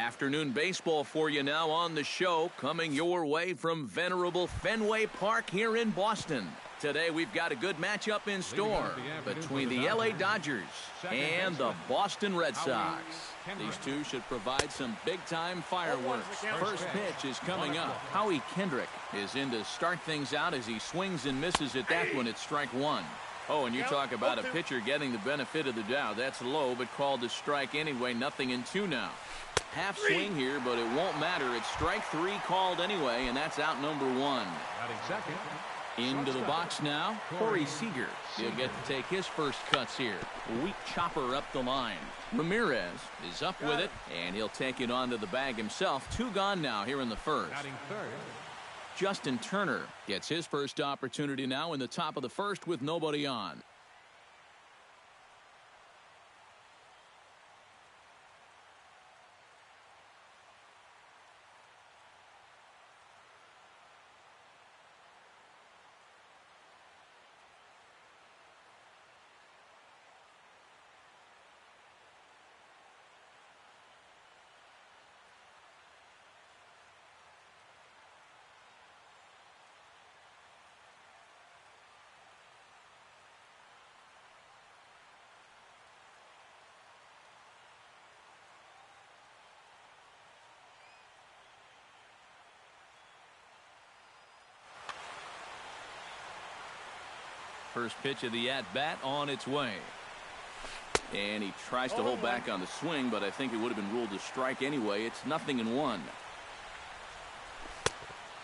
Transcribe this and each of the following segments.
Afternoon baseball for you now on the show, coming your way from venerable Fenway Park here in Boston. Today we've got a good matchup in store between the LA Dodgers and the Boston Red Sox. These two should provide some big-time fireworks. First pitch is coming up. Howie Kendrick is in to start things out as he swings and misses at that one at strike one. Oh, and you talk about a pitcher getting the benefit of the doubt. That's low, but called to strike anyway. 0-2 now. Half swing here, but it won't matter. It's strike three called anyway, and that's out number one. Second. Into the box now, Corey Seager. He'll get to take his first cuts here. Weak chopper up the line. Ramirez is up with it, and he'll take it onto the bag himself. Two gone now here in the first. Justin Turner gets his first opportunity now in the top of the first with nobody on. First pitch of the at-bat on its way. And he tries to hold back on the swing, but I think it would have been ruled a strike anyway. It's 0-1.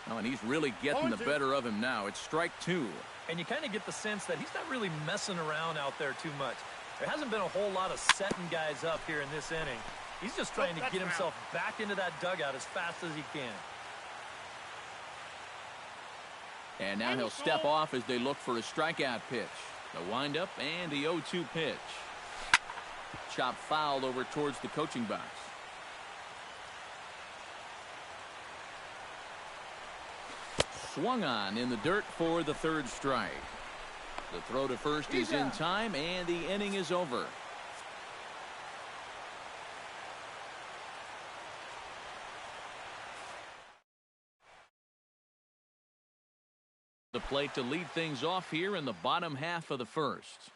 Oh, and he's really getting the better of him now. It's strike two. And you kind of get the sense that he's not really messing around out there too much. There hasn't been a whole lot of setting guys up here in this inning. He's just trying to get himself back into that dugout as fast as he can. And now he'll step off as they look for a strikeout pitch. The windup and the 0-2 pitch. Chop fouled over towards the coaching box. Swung on in the dirt for the third strike. The throw to first is in time, and the inning is over. The plate to lead things off here in the bottom half of the first.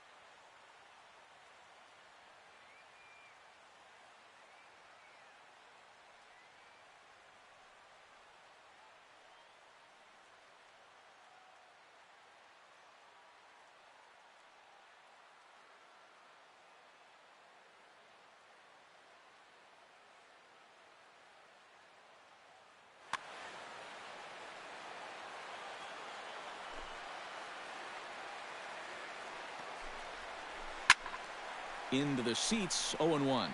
Into the seats, 0-1.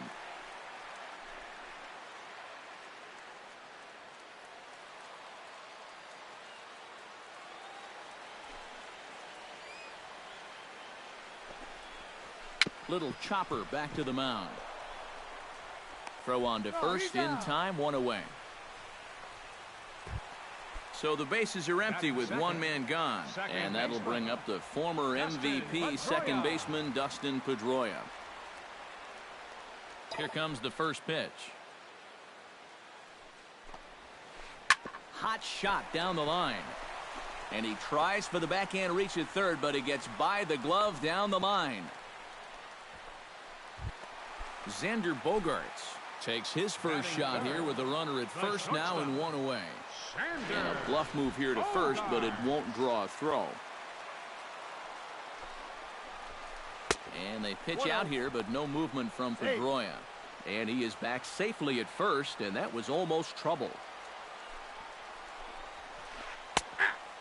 Little chopper back to the mound. Throw on to first in time, one away. So the bases are empty with one man gone, and that'll bring up the former MVP second baseman Dustin Pedroia. Here comes the first pitch. Hot shot down the line. And he tries for the backhand reach at third, but he gets by the glove down the line. Xander Bogaerts takes his first shot here with a runner at first now and one away. And a bluff move here to first, but it won't draw a throw. And they pitch out here, but no movement from Pedroia. And he is back safely at first, and that was almost trouble.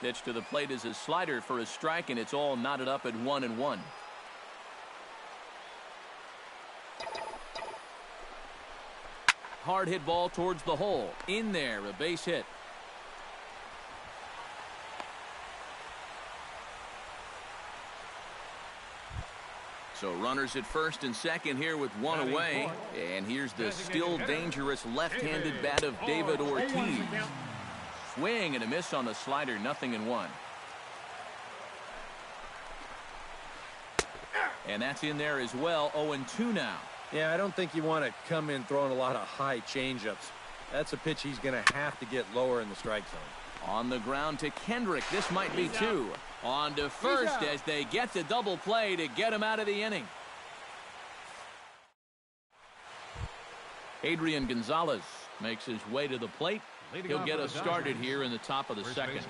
Pitch to the plate is a slider for a strike, and it's all knotted up at 1-1. Hard hit ball towards the hole. In there, a base hit. So runners at first and second here with one away. And here's the still dangerous left-handed bat of David Ortiz. Swing and a miss on the slider, 0-1. And that's in there as well, 0-2 now. Yeah, I don't think you want to come in throwing a lot of high changeups. That's a pitch he's going to have to get lower in the strike zone. On the ground to Kendrick. This might be two. On to first as they get the double play to get him out of the inning. Adrian Gonzalez makes his way to the plate. He'll get us started here in the top of the second.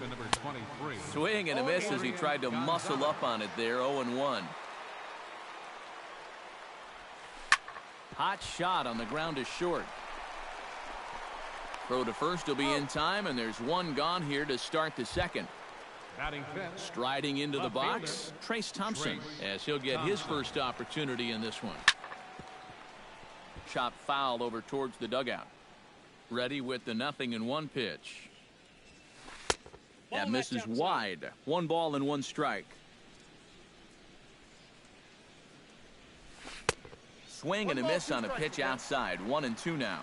Swing and a miss as he tried to muscle up on it there. 0-1. Hot shot on the ground is short. Throw to first will be in time, and there's one gone here to start the second. Striding into the box, Trace Thompson, as he'll get his first opportunity in this one. Chop foul over towards the dugout. Ready with the 0-1 pitch. That misses wide. 1 ball and 1 strike. Swing and a miss on a pitch outside. 1-2 now.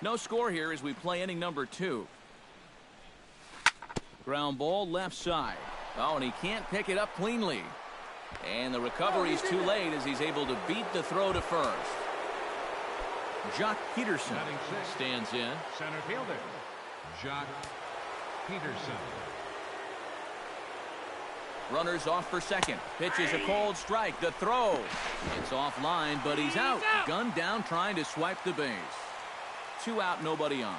No score here as we play inning number 2. Ground ball left side. Oh, and he can't pick it up cleanly. And the recovery's too late as he's able to beat the throw to first. Jock Peterson stands in. Center fielder, Jock Peterson. Runners off for second. Pitch is a cold strike. The throw. It's offline, but he's out. Gunned down trying to swipe the base. 2 out, nobody on.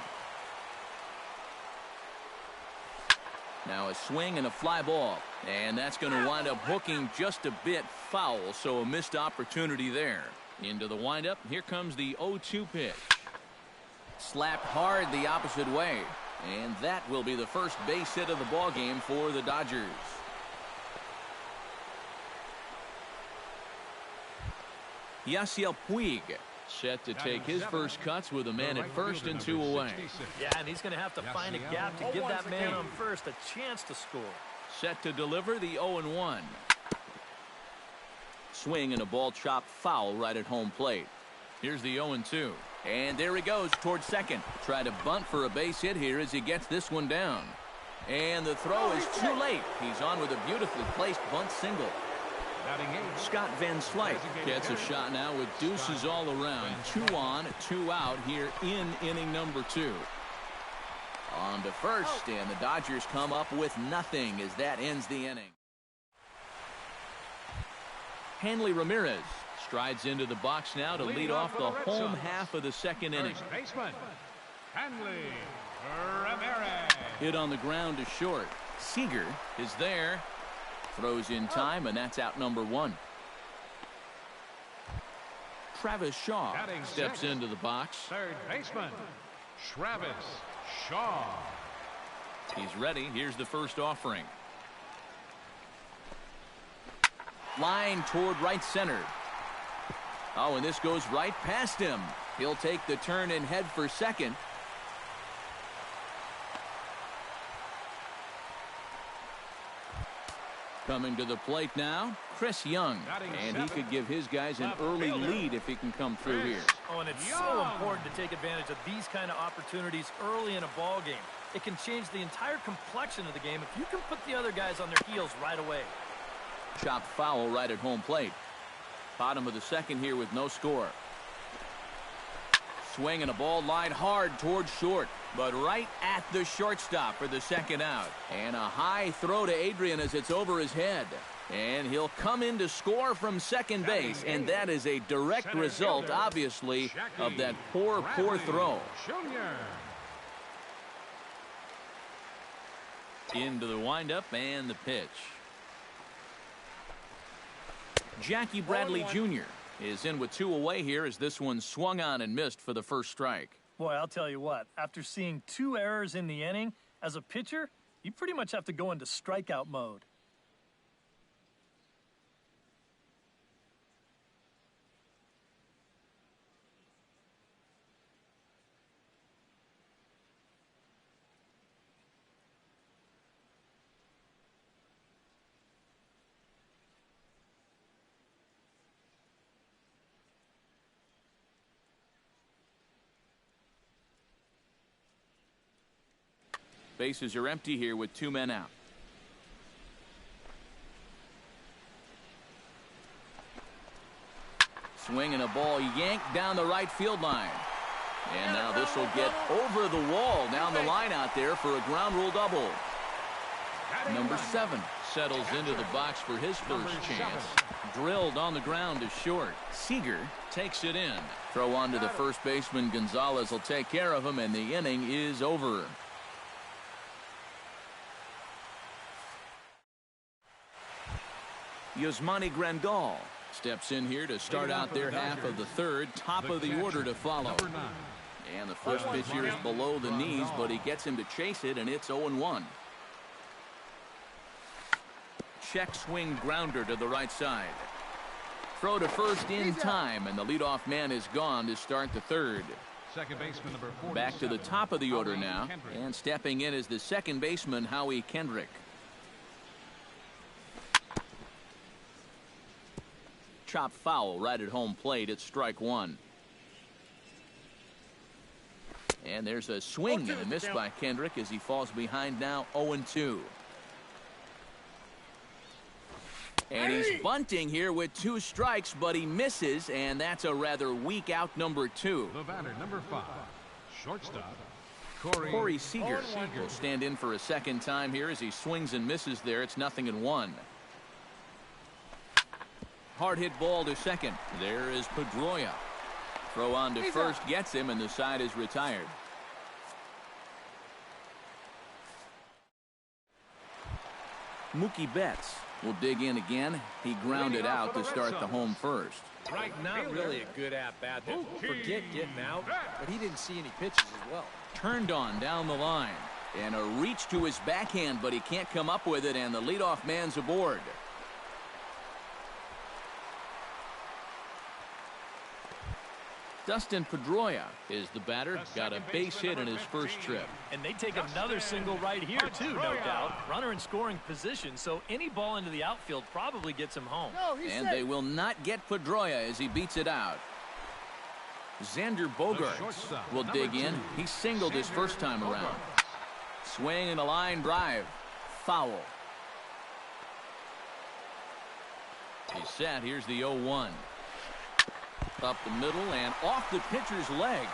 Now a swing and a fly ball. And that's going to wind up hooking just a bit foul, so a missed opportunity there. Into the windup. Here comes the 0-2 pitch. Slapped hard the opposite way. And that will be the first base hit of the ball game for the Dodgers. Yasiel Puig set to take his first cuts with a man at first and 2 away. Yeah, and he's going to have to find a gap to give that man on first a chance to score. Set to deliver the 0-1. Swing and a ball chopped foul right at home plate. Here's the 0-2. And there he goes towards second. Try to bunt for a base hit here as he gets this one down. And the throw is too late. He's on with a beautifully placed bunt single. Scott Van Slyke gets a shot now with deuces all around. 2 on, 2 out here in inning number 2. On to first, and the Dodgers come up with nothing as that ends the inning. Hanley Ramirez strides into the box now to lead off the home half of the second inning. First baseman, Hanley Ramirez. Hit on the ground to short. Seager is there. Throws in time, and that's out number 1. Travis Shaw steps into the box. Third baseman, Travis Shaw. He's ready. Here's the first offering. Line toward right center. Oh, and this goes right past him. He'll take the turn and head for second. Coming to the plate now, Chris Young. And he could give his guys an early lead if he can come through here. Oh, and it's so important to take advantage of these kind of opportunities early in a ball game. It can change the entire complexion of the game if you can put the other guys on their heels right away. Chopped foul right at home plate. Bottom of the second here with no score. Swing and a ball lined hard towards short, but right at the shortstop for the second out. And a high throw to Adrian as it's over his head. And he'll come in to score from second base, and that is a direct result, obviously, of that poor throw. Into the windup and the pitch. Jackie Bradley Jr. is in with 2 away here as this one swung on and missed for the first strike. Boy, I'll tell you what, after seeing 2 errors in the inning, as a pitcher, you pretty much have to go into strikeout mode. Bases are empty here with 2 men out. Swinging a ball yanked down the right field line. And now this will get over the wall down the line out there for a ground rule double. Number 7 settles into the box for his first chance. Drilled on the ground to short. Seager takes it in. Throw on to the first baseman. Gonzalez will take care of him, and the inning is over. Yasmani Grandal steps in here to start out their half of the third. Top of the order to follow. And the first pitch here is below the knees, but he gets him to chase it, and it's 0-1. Check swing grounder to the right side. Throw to first in time, and the leadoff man is gone to start the third. Second baseman number 47. Back to the top of the order now, and stepping in is the second baseman, Howie Kendrick. Chop foul right at home plate. It's strike one. And there's a swing and a miss by Kendrick as he falls behind now 0-2. And he's bunting here with 2 strikes, but he misses, and that's a rather weak out number 2. The batter, number 5, shortstop, Corey Seager will stand in for a second time here as he swings and misses there. It's 0-1. Hard hit ball to second. There is Pedroia. Throw on to first gets him, and the side is retired. Mookie Betts will dig in again. He grounded out to start the home first. Not really a good at-bat there. Forget getting out, but he didn't see any pitches as well. Turned on down the line. And a reach to his backhand, but he can't come up with it, and the leadoff man's aboard. Dustin Pedroia is the batter. Got a base hit in his first trip. And they take another single right here, too, no doubt. Runner in scoring position, so any ball into the outfield probably gets him home. And they will not get Pedroia as he beats it out. Xander Bogaerts will dig in. He singled his first time around. Swing and a line drive. Foul. He's set. Here's the 0-1. Up the middle and off the pitcher's leg.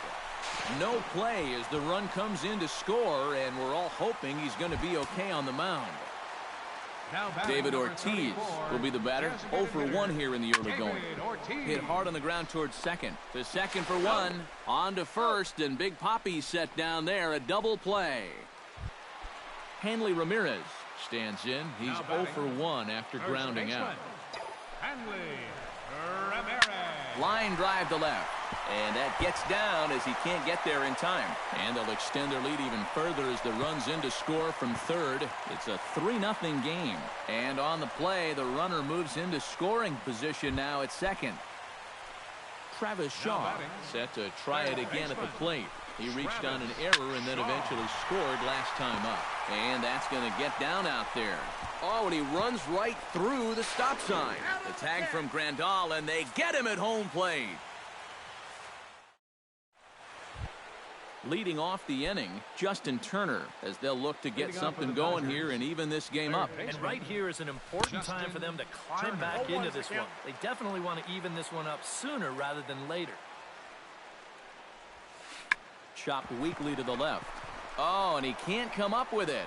No play as the run comes in to score, and we're all hoping he's going to be okay on the mound. David Ortiz will be the batter. 0 for 1 here in the early going. Hit hard on the ground towards second. To second for 1. On to first, and Big Papi set down there. A double play. Hanley Ramirez stands in. He's 0 for 1 after grounding out. Hanley Ramirez. Line drive to left. And that gets down as he can't get there in time. And they'll extend their lead even further as the run's in to score from third. It's a 3-0 game. And on the play, the runner moves into scoring position now at second. Travis Shaw set to try it again at the plate. He reached on an error and then eventually scored last time up. And that's going to get down out there. Oh, and he runs right through the stop sign. The tag from Grandal, and they get him at home plate. Leading off the inning, Justin Turner, as they'll look to get something going here and even this game up. And right here is an important time for them to climb back into this one. They definitely want to even this one up sooner rather than later. Chopped weakly to the left. Oh, and he can't come up with it.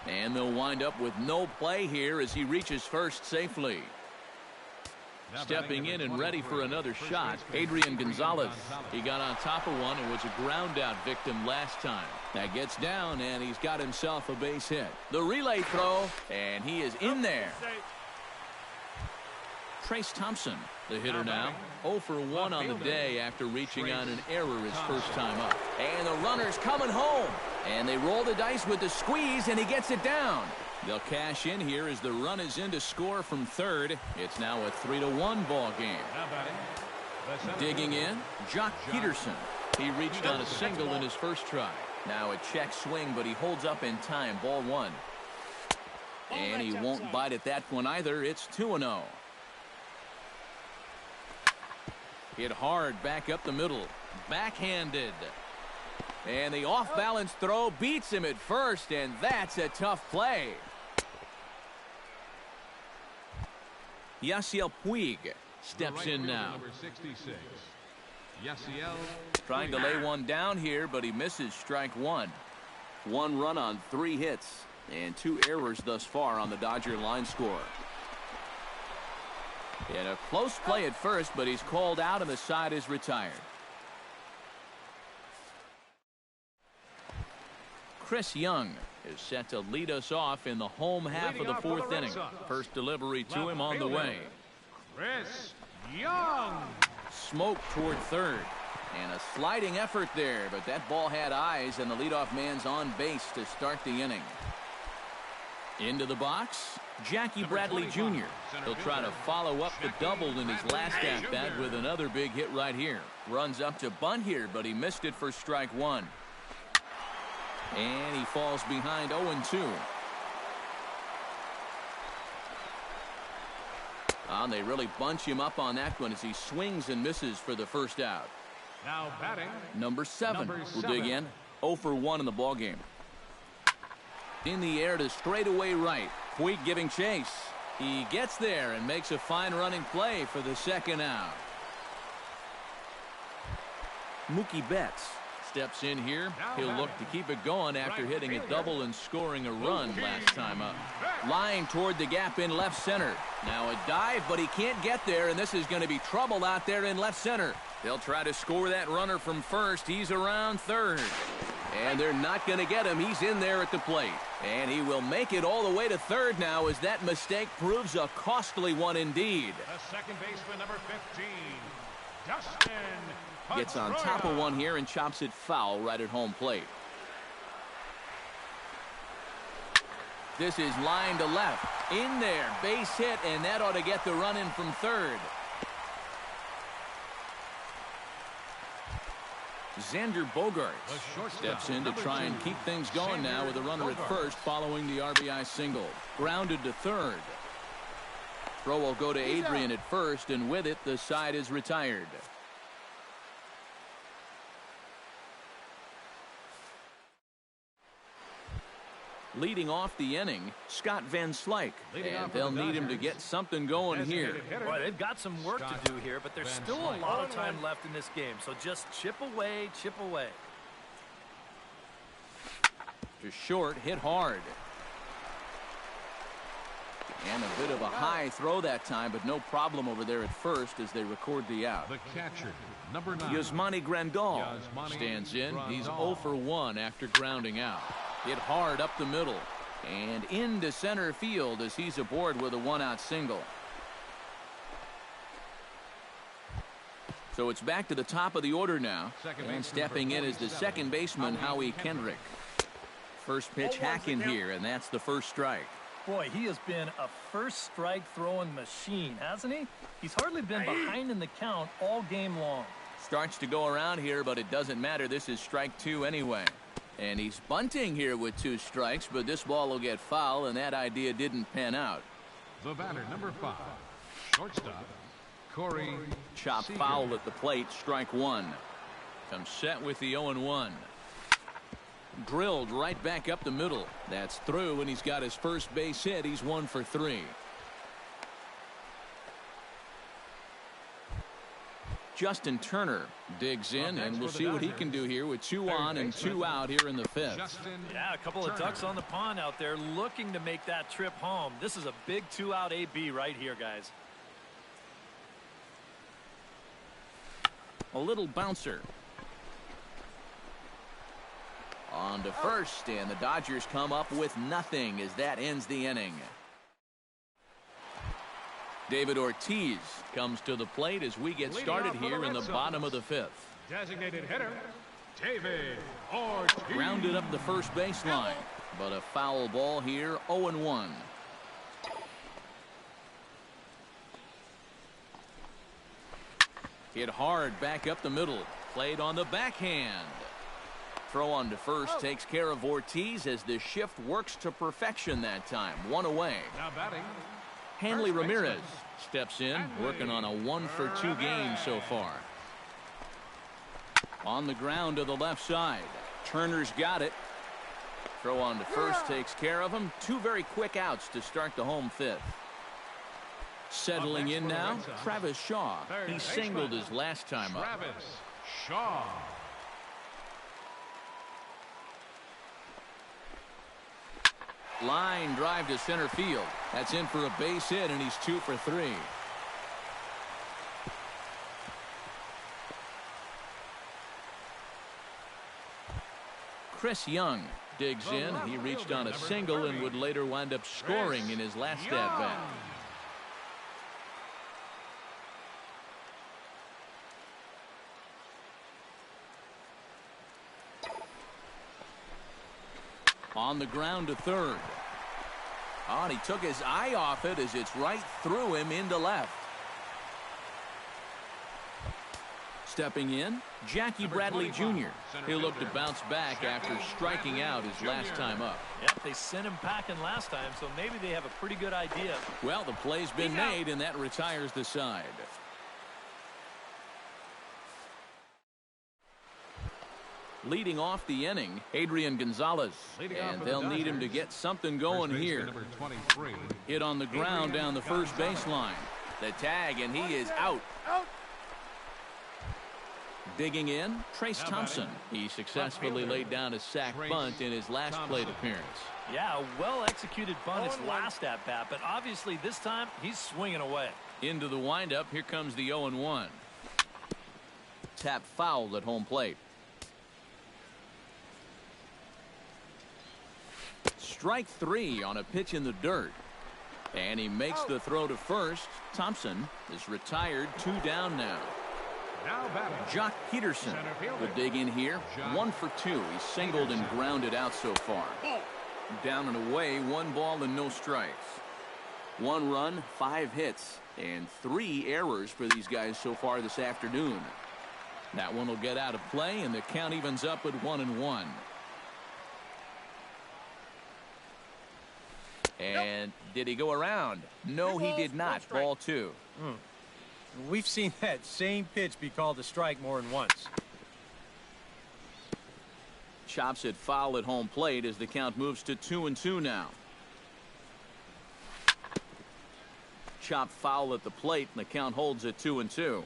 And they'll wind up with no play here as he reaches first safely. Stepping in and ready for another shot, Adrian Gonzalez. He got on top of one and was a ground out victim last time. That gets down, and he's got himself a base hit. The relay throw, and he is in there. Trace Thompson, the hitter now. 0 for 1 on the day after reaching on an error his first time up. And the runner's coming home. And they roll the dice with the squeeze, and he gets it down. They'll cash in here as the run is in to score from third. It's now a 3-1 ball game. Digging in, Jock Peterson. He reached on a single in his first try. Now a check swing, but he holds up in time. Ball 1. And he won't bite at that one either. It's 2-0. Hit hard back up the middle. Backhanded. And the off-balance throw beats him at first, and that's a tough play. Yasiel Puig steps in now. Number 66. Yasiel. Trying to lay one down here, but he misses strike one. 1 run on 3 hits and 2 errors thus far on the Dodger line score. And a close play at first, but he's called out and the side is retired. Chris Young is set to lead us off in the home half of the 4th inning. First delivery to him on the way. Chris Young. Smoke toward third. And a sliding effort there, but that ball had eyes, and the leadoff man's on base to start the inning. Into the box, Jackie Bradley Jr. He'll try to follow up the double in his last at-bat with another big hit right here. Runs up to bunt here, but he missed it for strike one. And he falls behind 0-2. And they really bunch him up on that one as he swings and misses for the first out. Now batting, number 7 will dig in. 0 for 1 in the ballgame. In the air to straightaway right. Puig giving chase. He gets there and makes a fine running play for the second out. Mookie Betts steps in here. He'll look to keep it going after hitting a double and scoring a run last time up. Line toward the gap in left center. Now a dive, but he can't get there, and this is going to be trouble out there in left center. They'll try to score that runner from first. He's around third. And they're not going to get him. He's in there at the plate. And he will make it all the way to third now as that mistake proves a costly one indeed. the second baseman, number 15, Dustin Gets on top of one here and chops it foul right at home plate. This is line to left. In there. Base hit, and that ought to get the run in from third. Xander Bogaerts steps in to try and keep things going now with a runner at first following the RBI single. Grounded to third. Throw will go to Adrian at first, and with it, the side is retired. Leading off the inning, Scott Van Slyke, and they'll need him to get something going here. Boy, they've got some work to do here, but there's still a lot of time left in this game, so just chip away, chip away. Just short, hit hard. And a bit of a high throw that time, but no problem over there at first as they record the out. The catcher, number 9. Yasmani Grandal stands in. He's 0 for 1 after grounding out. Hit hard up the middle and into center field as he's aboard with a 1-out single. So it's back to the top of the order now, and stepping in is the second baseman, Howie Kendrick. First pitch hacking here, and that's the first strike. Boy, he has been a first strike throwing machine, hasn't he? He's hardly been behind in the count all game long. Starts to go around here, but it doesn't matter. This is strike 2 anyway. And he's bunting here with 2 strikes, but this ball will get foul, and that idea didn't pan out. The batter, number 5, shortstop, Corey. Chop Seager. foul at the plate, strike 1. Comes set with the 0-1. Drilled right back up the middle. That's through, and he's got his first base hit. He's 1 for 3. Justin Turner digs in, and we'll see what he can do here with 2 on and 2 out here in the 5th. Yeah, a couple of ducks on the pond out there looking to make that trip home. This is a big 2-out AB right here, guys. A little bouncer. On to first, and the Dodgers come up with nothing as that ends the inning. David Ortiz comes to the plate as we get started here in the bottom of the 5th. Designated hitter, David Ortiz. Grounded up the first baseline, but a foul ball here, 0-1. Hit hard back up the middle. Played on the backhand. Throw on to first takes care of Ortiz as the shift works to perfection that time. 1 away. Now batting, Hanley Ramirez steps in, working on a 1 for 2 game so far. On the ground to the left side. Turner's got it. Throw on to first takes care of him. 2 very quick outs to start the home 5th. Settling in now, Travis Shaw. He singled his last time up. Travis Shaw. Line drive to center field. That's in for a base hit, and he's 2 for 3. Chris Young digs in. He reached on a single and would later wind up scoring in his last at-bat. On the ground to third. Oh, and he took his eye off it as it's right through him into left. Stepping in, Jackie Bradley Jr. He'll look to bounce back after striking out his last time up. Yep, they sent him packing last time, so maybe they have a pretty good idea. Well, the play's been made, and that retires the side. Leading off the inning, Adrian Gonzalez. And they'll need him to get something going here. Hit on the ground down the first baseline. The tag, and he is out. Digging in, Trace Thompson. He successfully laid down a sac bunt in his last plate appearance. Yeah, a well-executed bunt his last at-bat, but obviously this time he's swinging away. Into the windup, here comes the 0-1. Tap foul at home plate. Strike 3 on a pitch in the dirt. And he makes the throw to first. Thompson is retired, 2 down now. Jock Peterson will dig in here. 1 for 2. He's singled and grounded out so far. Down and away, 1 ball and no strikes. 1 run, 5 hits, and 3 errors for these guys so far this afternoon. That one will get out of play, and the count evens up at 1-1. And did he go around? No, he did not. Ball 2. We've seen that same pitch be called a strike more than once. Chops it foul at home plate as the count moves to 2-2 now. Chop foul at the plate, and the count holds at 2-2.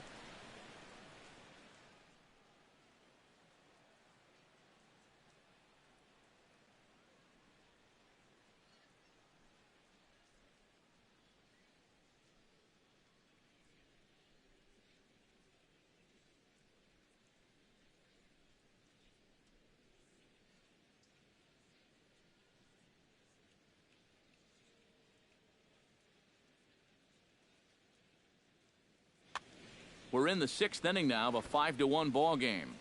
We're in the 6th inning now of a 5-1 ball game.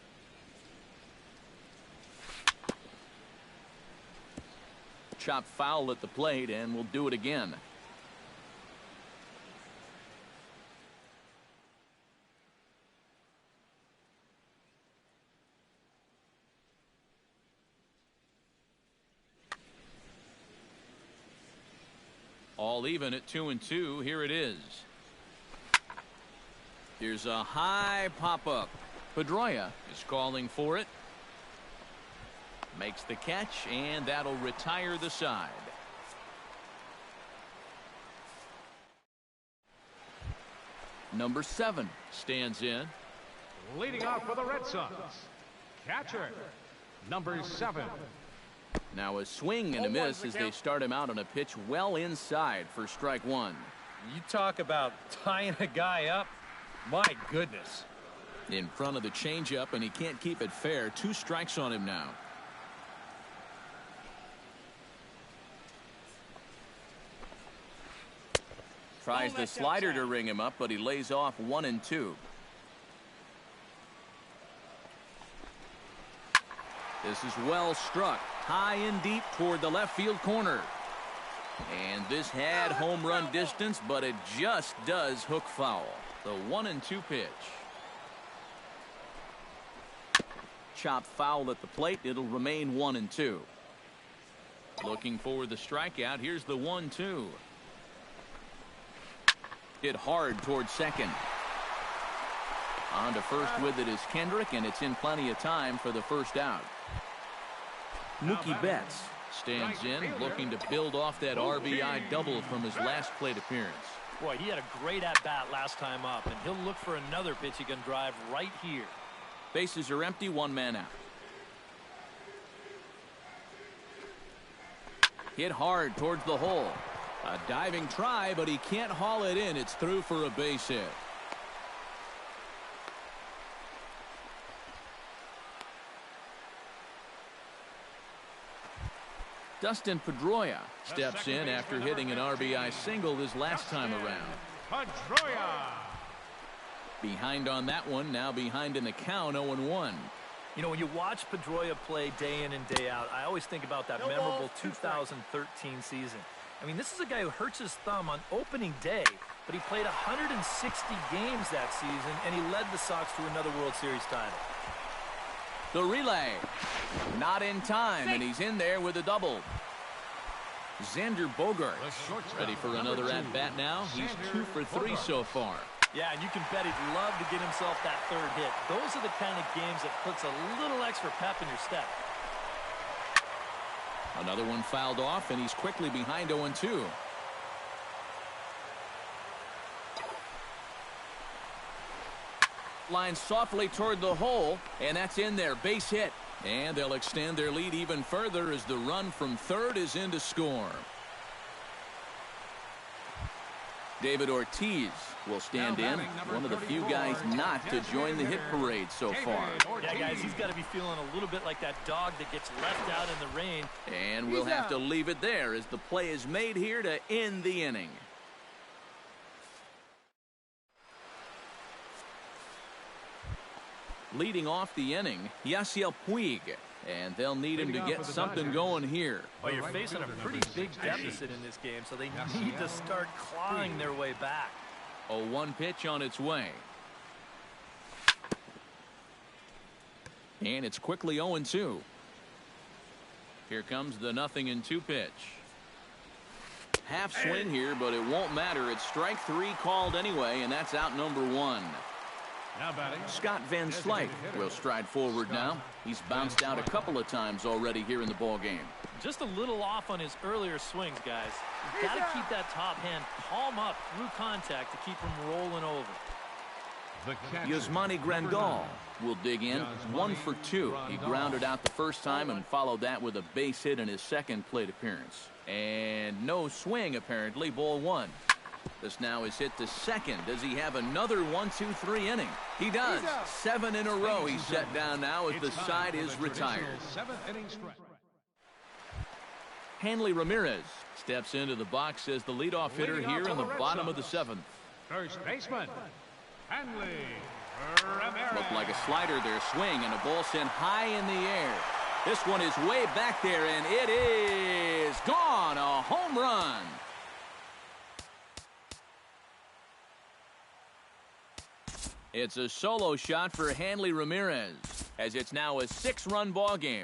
Chop foul at the plate, and we'll do it again. All even at 2-2. Here it is. Here's a high pop-up. Pedroia is calling for it. Makes the catch, and that'll retire the side. Number 7 stands in. Leading off for the Red Sox, catcher, number 7. Now a swing and a miss as they start him out on a pitch well inside for strike 1. You talk about tying a guy up. My goodness. In front of the changeup, and he can't keep it fair. 2 strikes on him now. Tries the slider to ring him up, but he lays off 1-2. This is well struck. High and deep toward the left field corner. And this had home run distance, but it just does hook foul. The 1-2 pitch. Chop foul at the plate. It'll remain 1-2. Looking for the strikeout. Here's the 1-2. Hit hard towards second. On to first with it is Kendrick, and it's in plenty of time for the first out. Mookie Betts stands in, looking to build off that RBI double from his last plate appearance. Boy, he had a great at-bat last time up, and he'll look for another pitch he can drive right here. Bases are empty, one man out. Hit hard towards the hole. A diving try, but he can't haul it in. It's through for a base hit. Dustin Pedroia steps in after hitting an RBI single his last time around. Pedroia. Behind on that one, now behind in the count, 0-1. You know, when you watch Pedroia play day in and day out, I always think about that memorable 2013 season. I mean, this is a guy who hurts his thumb on opening day, but he played 160 games that season, and he led the Sox to another World Series title. The relay. Not in time, and he's in there with a double. Xander Bogaerts ready for another at-bat now. He's 2 for 3 so far. Yeah, and you can bet he'd love to get himself that third hit. Those are the kind of games that puts a little extra pep in your step. Another one fouled off, and he's quickly behind 0-2. Line softly toward the hole, and that's in there. Base hit. And they'll extend their lead even further as the run from third is in to score. David Ortiz will stand in, one of the few guys not to join the hit parade so far. Yeah, guys, he's got to be feeling a little bit like that dog that gets left out in the rain. And we'll have to leave it there as the play is made here to end the inning. Leading off the inning, Yasiel Puig. And they'll need him to get something going here. Well, you're facing a pretty big deficit in this game, so they need to start clawing their way back. 0-1 pitch on its way. And it's quickly 0-2. Here comes the 0-2 pitch. Half swing here, but it won't matter. It's strike 3 called anyway, and that's out number 1. Scott Van Slyke will stride forward now. He's bounced out a couple of times already here in the ball game. Just a little off on his earlier swings, guys. You've got to keep that top hand palm up through contact to keep him rolling over. Yasmani Grandal will dig in. 1 for 2. He grounded out the first time and followed that with a base hit in his second plate appearance. And no swing, apparently. Ball 1. This now is hit to second. Does he have another 1-2-3 inning? He does. 7 in a row he's set down now as the side is retired. Hanley Ramirez steps into the box as the leadoff hitter here in the bottom of the 7th. First baseman, Hanley Ramirez. Looked like a slider there, swing, and a ball sent high in the air. This one is way back there, and it is gone. A home run. It's a solo shot for Hanley Ramirez, as it's now a 6-run ball game.